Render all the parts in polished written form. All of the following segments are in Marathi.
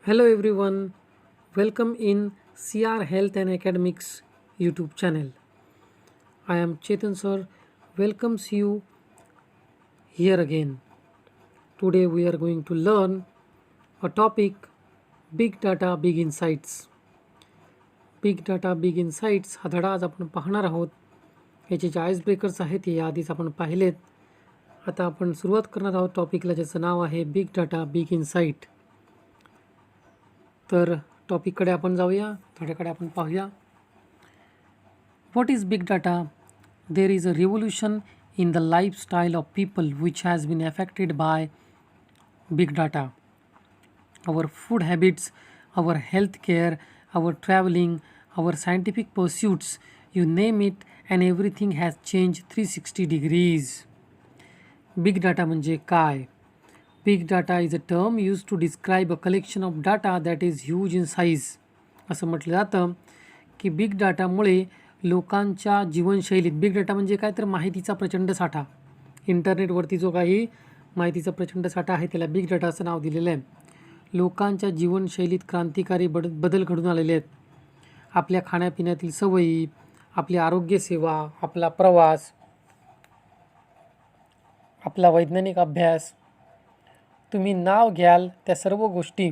Hello everyone, welcome in CR Health and Academics YouTube channel. I am Chetan sir, welcomes you here again. Today we are going to learn a topic Big Data Big Insights. Big Data Big Insights हा धडा आज आपण पाहणार आहोत. याचे जे आईस ब्रेकर्स आहेत हे आधीच आपण पाहिलेत. आता आपण सुरुवात करणार आहोत टॉपिकला ज्याचं नाव आहे बिग डाटा बिग इन्साईट. तर टॉपिककडे आपण जाऊया, धड्याकडे आपण पाहूया. What is big data? There is a revolution in the lifestyle of people which has been affected by big data. Our food habits, our healthcare, our traveling, our scientific pursuits, you name it, and everything has changed 360 degrees. Big data म्हणजे काय? Big data is a term used to describe a collection of data that is huge in size. असं म्हटलं जातं की बिग डाटामुळे लोकांच्या जीवनशैलीत, बिग डाटा म्हणजे काय तर माहितीचा प्रचंड साठा, इंटरनेटवरती जो काही माहितीचा प्रचंड साठा आहे त्याला बिग डाटा असं नाव दिलेलं आहे. लोकांच्या जीवनशैलीत क्रांतिकारी बदल घडून आलेले आहेत. आपल्या खाण्यापिण्यातील सवयी, आपली आरोग्यसेवा, आपला प्रवास, आपला वैज्ञानिक अभ्यास, तुम्ही नाव घ्याल त्या सर्व गोष्टी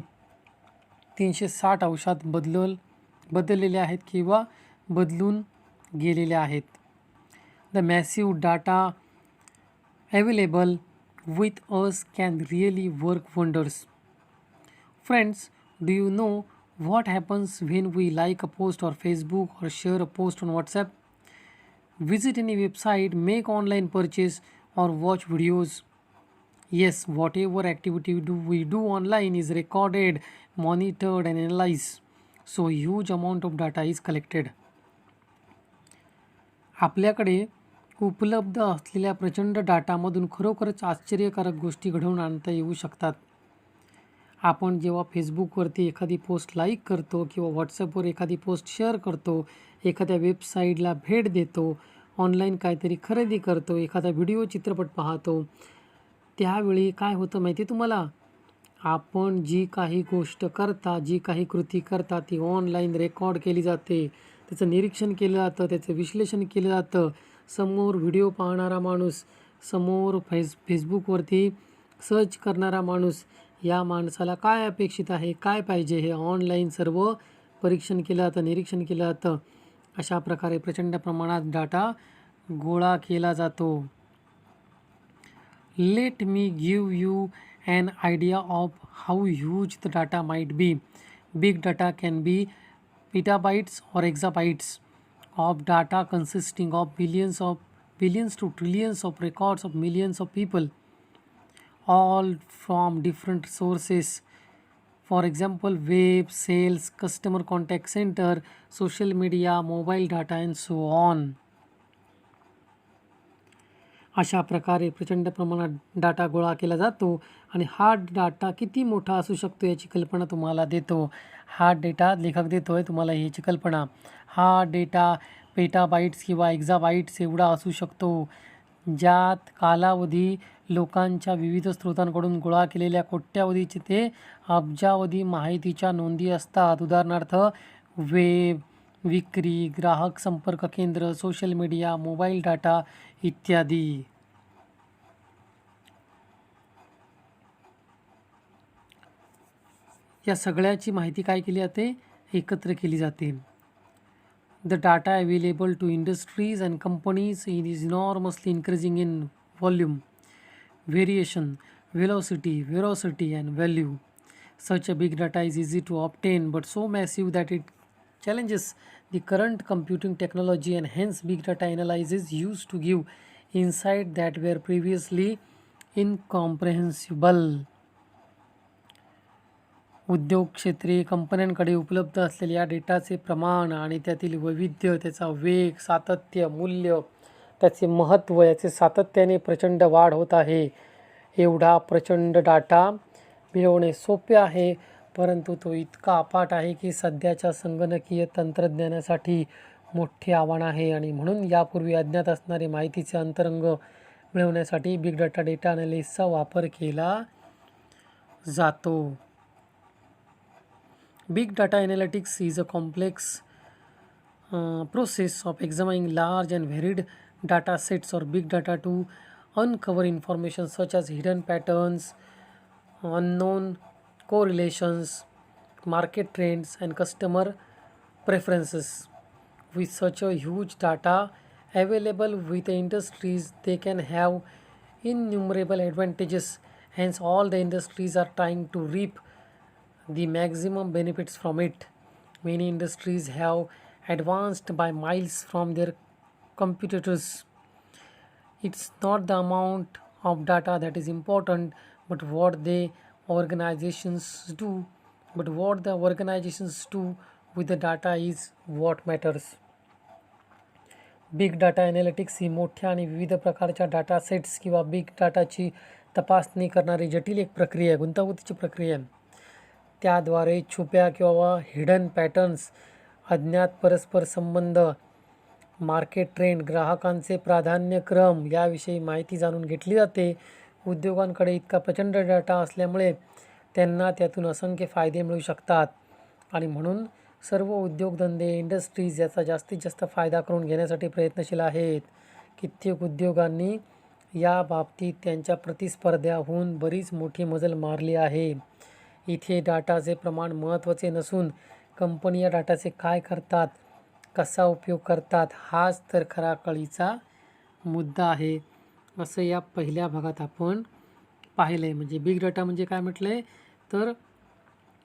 360 अंशात बदललेल्या आहेत किंवा बदलून गेलेल्या आहेत. The massive data available with us can really work wonders. Friends, do you know what happens when we like a post on Facebook or share a post on WhatsApp? Visit any website, make online purchase or watch videos. Yes, whatever activity we do online is recorded, monitored and analyzed. So huge amount of data is collected. आपल्याकडे उपलब्ध असलेल्या प्रचंड डाटामधून खरोखरच आश्चर्यकारक गोष्टी घडवून आणता येऊ शकतात. आपण जेव्हा फेसबुकवरती एखादी पोस्ट लाईक करतो किंवा व्हॉट्सअपवर एखादी पोस्ट शेअर करतो, एखाद्या वेबसाईटला भेट देतो, ऑनलाईन काहीतरी खरेदी करतो, एखादा व्हिडिओ चित्रपट पाहतो, त्यावेळी काय होतं माहिती आहे तुम्हाला? आपण जी काही गोष्ट करता, जी काही कृती करता ती ऑनलाईन रेकॉर्ड केली जाते, त्याचं निरीक्षण केलं जातं, त्याचं विश्लेषण केलं जातं. समोर व्हिडिओ पाहणारा माणूस, समोर फेसबुकवरती सर्च करणारा माणूस, या माणसाला काय अपेक्षित आहे, काय पाहिजे, हे ऑनलाईन सर्व परीक्षण केलं जातं, निरीक्षण केलं जातं. अशा प्रकारे प्रचंड प्रमाणात डाटा गोळा केला जातो. Let me give you an idea of how huge the data might be. Big data can be petabytes or exabytes of data consisting of billions to trillions of records of millions of people, all from different sources. For example, web, sales, customer contact center, social media, mobile data and so on. अशा प्रकारे प्रचंड प्रमाणात डाटा गोळा केला जातो आणि हा डाटा किती मोठा असू शकतो याची कल्पना तुम्हाला देतो. हा डेटा लेखक देतो आहे तुम्हाला याची कल्पना. हा डेटा पेटाबाईट्स किंवा एक्झाबाईट्स एवढा असू शकतो, ज्यात कालावधी लोकांच्या विविध स्रोतांकडून गोळा केलेल्या कोट्यावधीचे ते अब्जावधी माहितीच्या नोंदी असतात. उदाहरणार्थ वेब, विक्री, ग्राहक संपर्क केंद्र, सोशल मीडिया, मोबाईल डाटा इत्यादी. या सगळ्याची माहिती काय केली जाते? एकत्र केली जाते. The data available to industries and companies is enormously increasing in volume, variation, velocity and value. Such a big data is easy to obtain but so massive that it challenges the current computing technology, and hence big data analysis used to give insight that were previously incomprehensible. उद्योग क्षेत्रे, कंपन्यांकडे उपलब्ध असलेल्या डेटाचे प्रमाण आणि त्यातील वैविध्य, त्याचा वेग, सातत्य, मूल्य, त्याचे महत्त्व, याचे सातत्याने प्रचंड वाढ होत आहे. एवढा प्रचंड डाटा मिळवणे सोपे आहे, परंतु तो इतका अफाट आहे की सध्याच्या संगणकीय तंत्रज्ञानासाठी मोठे आव्हान आहे. आणि म्हणून यापूर्वी अज्ञात असणारे माहितीचे अंतरंग मिळवण्यासाठी बिग डाटा डेटा अनालिसिसचा वापर केला जातो. Big data analytics is a complex process of examining large and varied data sets or big data to uncover information such as hidden patterns, unknown correlations, market trends, and customer preferences. With such a huge data available with the industries, they can have innumerable advantages. Hence, all the industries are trying to reap the maximum benefits from it. Many industries have advanced by miles from their competitors. It's not the amount of data that is important, but what the organizations do. But what the organizations do with the data is what matters. Big data analytics ही मोठ्या आणि विविध प्रकारच्या डाटा सेट्स किंवा बिग डाटाची तपासणी करणारी जटिल एक प्रक्रिया आहे, गुंतागुंतीची प्रक्रिया आहे. त्याद्वारे छुप्या किंवा हिडन पॅटर्न्स, अज्ञात परस्पर संबंध, मार्केट ट्रेंड, ग्राहकांचे प्राधान्यक्रम याविषयी माहिती जाणून घेतली जाते. उद्योगांकडे इतका प्रचंड डाटा असल्यामुळे त्यांना त्यातून असंख्य फायदे मिळू शकतात आणि म्हणून सर्व उद्योगधंदे, इंडस्ट्रीज याचा जास्तीत जास्त फायदा करून घेण्यासाठी प्रयत्नशील आहेत. कित्येक उद्योगांनी या बाबतीत त्यांच्या प्रतिस्पर्ध्याहून बरीच मोठी मजल मारली आहे. इथे डाटाचे प्रमाण महत्त्वाचे नसून कंपनी या डाटाचे काय करतात, कसा उपयोग करतात हाच तर खरा कळीचा मुद्दा आहे, असं या पहिल्या भागात आपण पाहिलं आहे. म्हणजे बिग डाटा म्हणजे काय म्हटलं आहे तर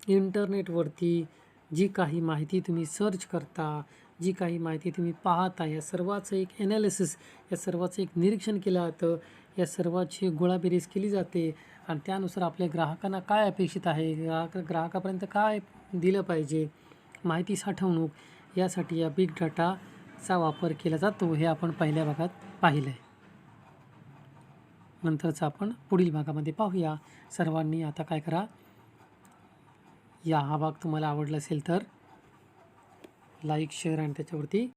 इंटरनेटवरती जी काही माहिती तुम्ही सर्च करता, जी काही माहिती तुम्ही पाहता, या सर्वाचं एक ॲनालिसिस, या सर्वाचं एक निरीक्षण केलं जातं, या सर्वाची गोळाबेरीज केली जाते आणि त्यानुसार आपल्या ग्राहकांना काय अपेक्षित आहे, ग्राहकापर्यंत काय दिलं पाहिजे, माहिती साठवणूक यासाठी या बिग डाटाचा वापर केला जातो. हे आपण पहिल्या भागात पाहिलं आहे. नंतरचा आपण पुढील भागामध्ये पाहूया. सर्वांनी आता काय करा, हा भाग तुम्हाला आवडला असेल तर लाईक, शेअर आणि त्याच्यावरती